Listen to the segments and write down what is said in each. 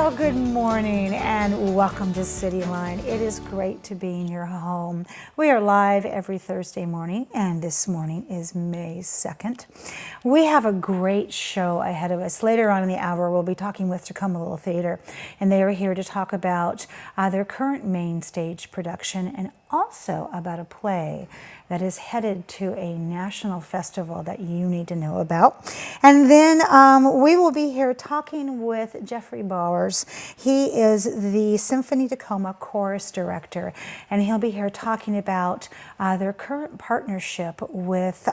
Well, good morning and welcome to CityLine. It is great to be in your home. We are live every Thursday morning, and this morning is May 2nd. We have a great show ahead of us. Later on in the hour, we'll be talking with Tacoma Little Theater, and they are here to talk about their current main stage production and also about a play that is headed to a national festival that you need to know about. And then we will be here talking with Jeffrey Bowers. He is the Symphony Tacoma Chorus Director, and he'll be here talking about their current partnership with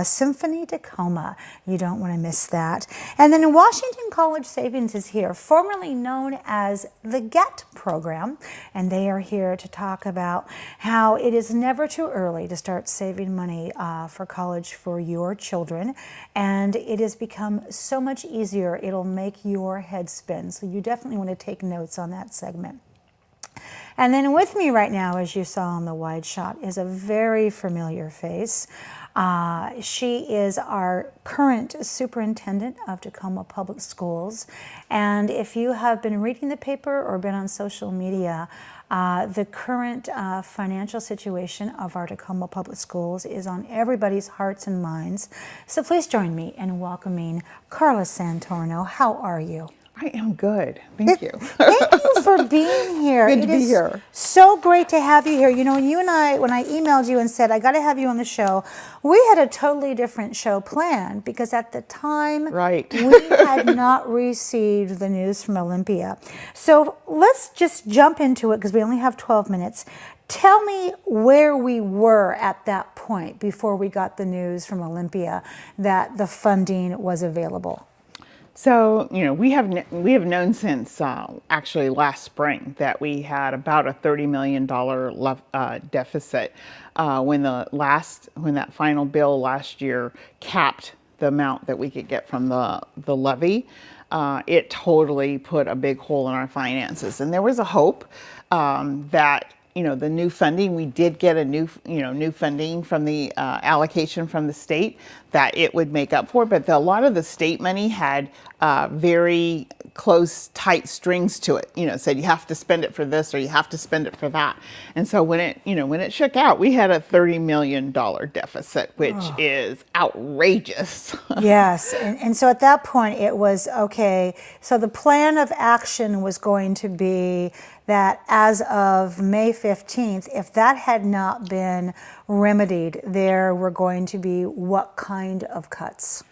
Symphony Tacoma. You don't want to miss that. And then Washington College Savings is here, formerly known as the GET program, and they are here to talk about how it is never too early to start saving money for college for your children, and it has become so much easier. It'll make your head spin, so you definitely want to take notes on that segment. And then with me right now, as you saw on the wide shot, is a very familiar face. She is our current superintendent of Tacoma Public Schools, and if you have been reading the paper or been on social media, the current financial situation of our Tacoma Public Schools is on everybody's hearts and minds. So please join me in welcoming Carla Santorno. How are you? I am good. Thank you. Thank you for being here. Good to be here. So great to have you here. You know, you and I, when I emailed you and said, I got to have you on the show, we had a totally different show planned because at the time, right, we had not received the news from Olympia. So let's just jump into it because we only have 12 minutes. Tell me where we were at that point before we got the news from Olympia that the funding was available. So, you know, we have known since actually last spring that we had about a $30 million deficit when that final bill last year capped the amount that we could get from the levy. It totally put a big hole in our finances, and there was a hope that, you know, the new funding, we did get a new funding from the allocation from the state that it would make up for, but a lot of the state money had very close, tight strings to it. You know, said you have to spend it for this or you have to spend it for that. And so when it shook out, we had a $30 million deficit, which is outrageous. Yes, and so at that point it was, okay, so the plan of action was going to be that as of May 15th, if that had not been remedied, there were going to be what kind of cuts?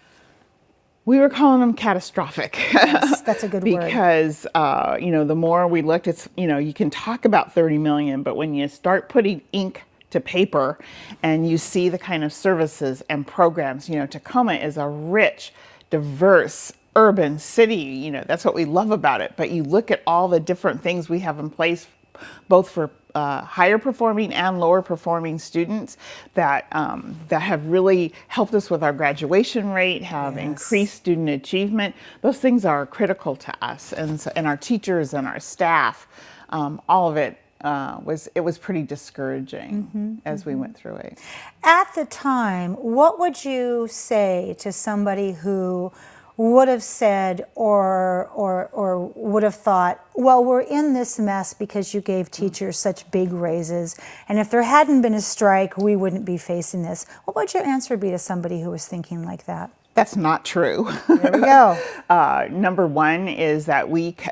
We were calling them catastrophic. Yes, that's a good word. Because, the more we looked, it's, you can talk about 30 million, but when you start putting ink to paper and you see the kind of services and programs, Tacoma is a rich, diverse, urban city, that's what we love about it. But you look at all the different things we have in place, both for higher performing and lower performing students that have really helped us with our graduation rate, have increased student achievement. Those things are critical to us, and our teachers and our staff. All of it was pretty discouraging as we went through it. At the time, what would you say to somebody who would have said or would have thought, well, we're in this mess because you gave teachers such big raises, and if there hadn't been a strike, we wouldn't be facing this? What would your answer be to somebody who was thinking like that? That's not true. There we go. Number one is that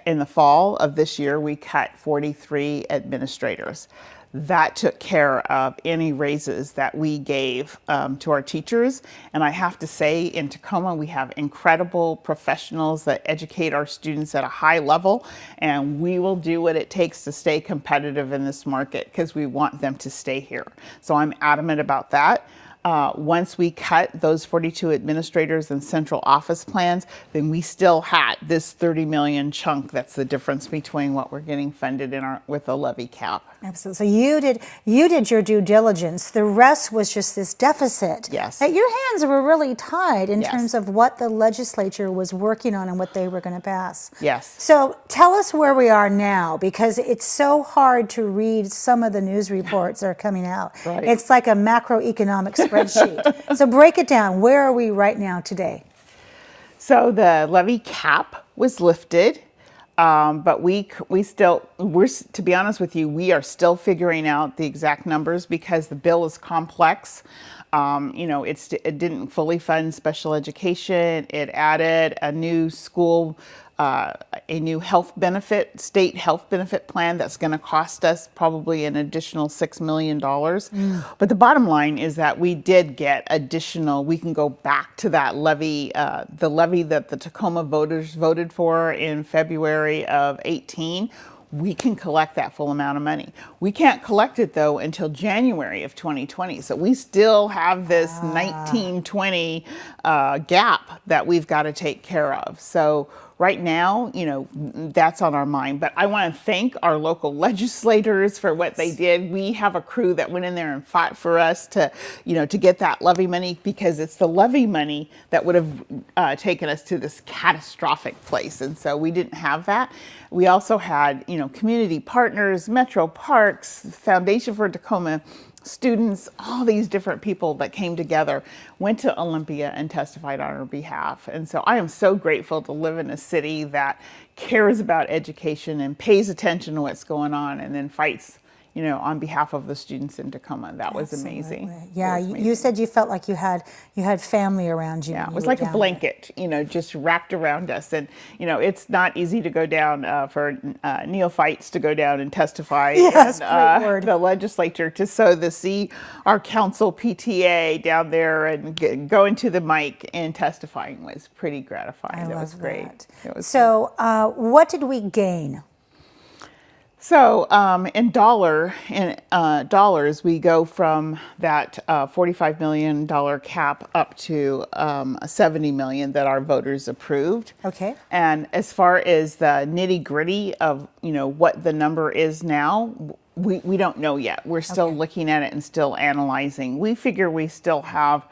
in the fall of this year, we cut 43 administrators. That took care of any raises that we gave to our teachers. And I have to say, in Tacoma, we have incredible professionals that educate our students at a high level, and we will do what it takes to stay competitive in this market because we want them to stay here. So I'm adamant about that. Once we cut those 42 administrators and central office plans, then we still had this 30 million chunk. That's the difference between what we're getting funded with a levy cap. Absolutely. So you did your due diligence. The rest was just this deficit. Yes. That your hands were really tied in terms of what the legislature was working on and what they were going to pass. Yes. So tell us where we are now, because it's so hard to read some of the news reports that are coming out. Right. It's like a macroeconomic spreadsheet. So break it down. Where are we right now today? So the levy cap was lifted. But to be honest with you, we are still figuring out the exact numbers because the bill is complex. It didn't fully fund special education. It added a new a new state health benefit plan that's going to cost us probably an additional $6 million. But the bottom line is that we did get we can go back to that levy, the levy that the Tacoma voters voted for in February of 18. We can collect that full amount of money. We can't collect it though until January of 2020. So we still have this 1920 gap that we've got to take care of. So right now, that's on our mind. But I want to thank our local legislators for what they did. We have a crew that went in there and fought for us to get that levy money, because it's the levy money that would have taken us to this catastrophic place. And so we didn't have that. We also had, community partners, Metro Parks, Foundation for Tacoma students, all these different people that came together, went to Olympia and testified on our behalf. And so I am so grateful to live in a city that cares about education and pays attention to what's going on and then fights, on behalf of the students in Tacoma. That was amazing. Yeah, you said you felt like you had family around you. Yeah, it was like a blanket, just wrapped around us. And, it's not easy to go down for neophytes to go down and testify in the legislature, to see our council PTA down there and go into the mic and testifying was pretty gratifying. It was great. So what did we gain? So in dollars, we go from that $45 million cap up to $70 million that our voters approved. Okay. And as far as the nitty gritty of, what the number is now, we don't know yet. We're still looking at it and still analyzing. We figure we still have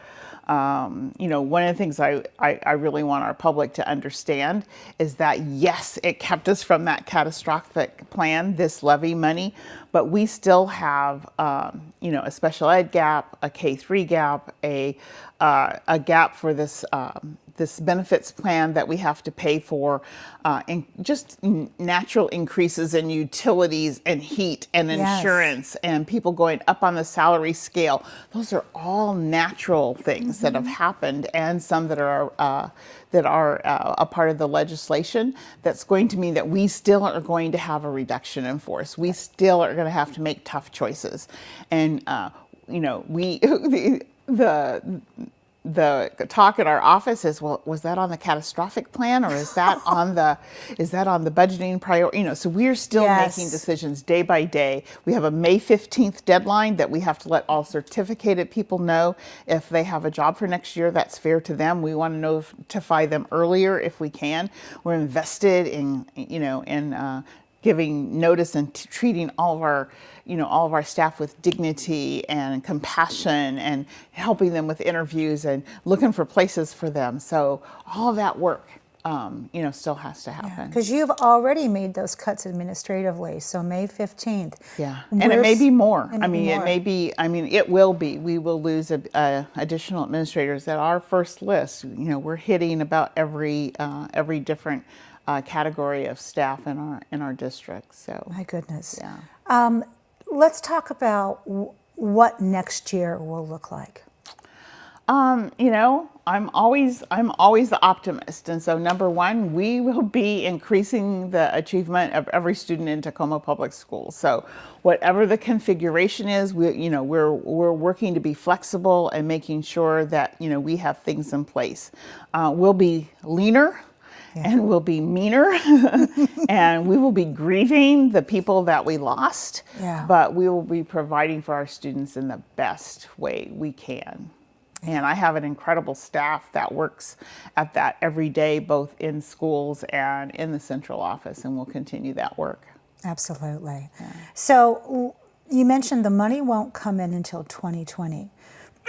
one of the things I really want our public to understand is that, yes, it kept us from that catastrophic plan, this levy money, but we still have, a special ed gap, a K-3 gap, a gap for this benefits plan that we have to pay for, and just natural increases in utilities and heat and insurance and people going up on the salary scale. Those are all natural things that have happened, and some that are a part of the legislation. That's going to mean that we still are going to have a reduction in force. We still are going to have to make tough choices, and the talk at our office is, well, was that on the catastrophic plan, or is that on the budgeting priority? So we're still making decisions day by day. We have a May 15th deadline that we have to let all certificated people know if they have a job for next year. That's fair to them. We want to notify them earlier if we can. We're invested in giving notice and treating all of our staff with dignity and compassion, and helping them with interviews and looking for places for them. So all of that work, still has to happen. Because you've already made those cuts administratively. So May 15th. Yeah, and it may be more. It will be. We will lose additional administrators. At our first list, we're hitting about every different category of staff in our district. So my goodness. Yeah. Let's talk about what next year will look like. I'm always the optimist, and so number one, we will be increasing the achievement of every student in Tacoma Public Schools. So whatever the configuration is, we're working to be flexible and making sure that we have things in place. We'll be leaner. Yeah. And we'll be meaner, and we will be grieving the people that we lost, but we will be providing for our students in the best way we can. And I have an incredible staff that works at that every day, both in schools and in the central office, and we'll continue that work. Absolutely. Yeah. So you mentioned the money won't come in until 2020.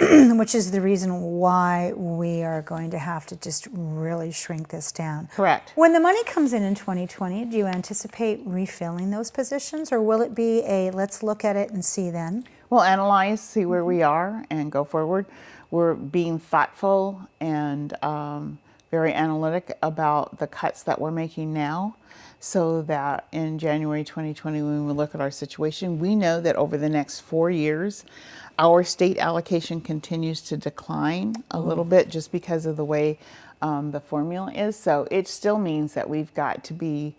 Which is the reason why we are going to have to just really shrink this down. Correct. When the money comes in 2020, do you anticipate refilling those positions, or will it be let's look at it and see then? We'll analyze, see where we are, and go forward. We're being thoughtful and very analytic about the cuts that we're making now. so that in January 2020, when we look at our situation, we know that over the next 4 years, our state allocation continues to decline a little bit just because of the way the formula is. So it still means that we've got to be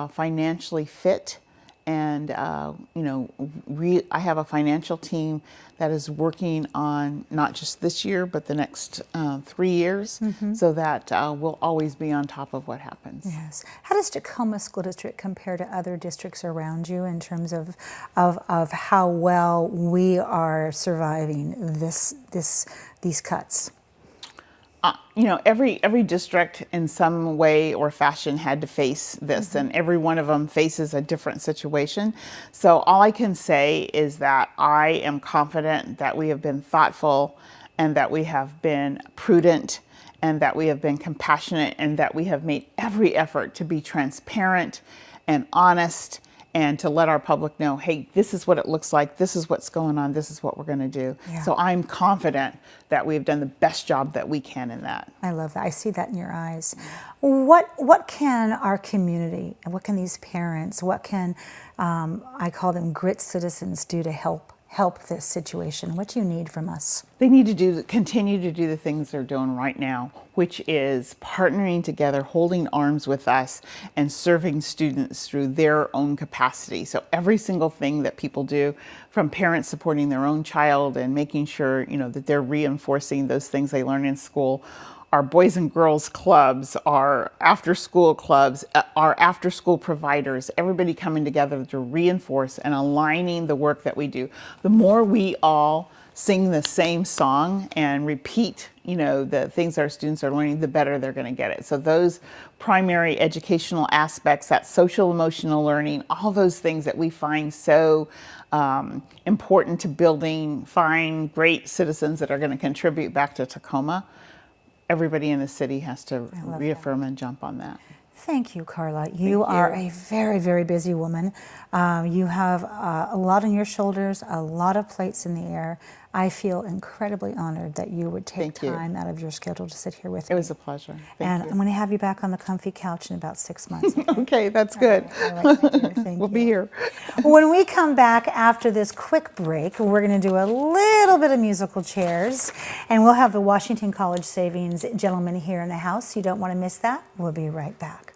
financially fit. And, I have a financial team that is working on not just this year, but the next 3 years, so that we'll always be on top of what happens. Yes. How does Tacoma School District compare to other districts around you in terms of how well we are surviving these cuts? Every district in some way or fashion had to face this, and every one of them faces a different situation. So all I can say is that I am confident that we have been thoughtful, and that we have been prudent, and that we have been compassionate, and that we have made every effort to be transparent and honest, and to let our public know, hey, this is what it looks like, this is what's going on, this is what we're going to do. Yeah. So I'm confident that we've done the best job that we can in that. I love that. I see that in your eyes. What can our community, and what can these parents, what can, I call them grit citizens, do to help this situation? What do you need from us? They need to continue to do the things they're doing right now, which is partnering together, holding arms with us, and serving students through their own capacity. So every single thing that people do, from parents supporting their own child and making sure, that they're reinforcing those things they learn in school, our boys and girls clubs, our after-school clubs, our after-school providers, everybody coming together to reinforce and aligning the work that we do. The more we all sing the same song and repeat, the things our students are learning, the better they're going to get it. So those primary educational aspects, that social emotional learning, all those things that we find so important to building fine, great citizens that are going to contribute back to Tacoma, everybody in the city has to reaffirm and jump on that. Thank you, Carla. You are a very, very busy woman. You have a lot on your shoulders, a lot of plates in the air. I feel incredibly honored that you would take time out of your schedule to sit here with me. It was a pleasure. Thank you. I'm going to have you back on the comfy couch in about 6 months. Okay, that's good. All right, my dear. Thank We'll you. be here. When we come back after this quick break, we're going to do a little bit of musical chairs, and we'll have the Washington College Savings gentlemen here in the house. You don't want to miss that. We'll be right back.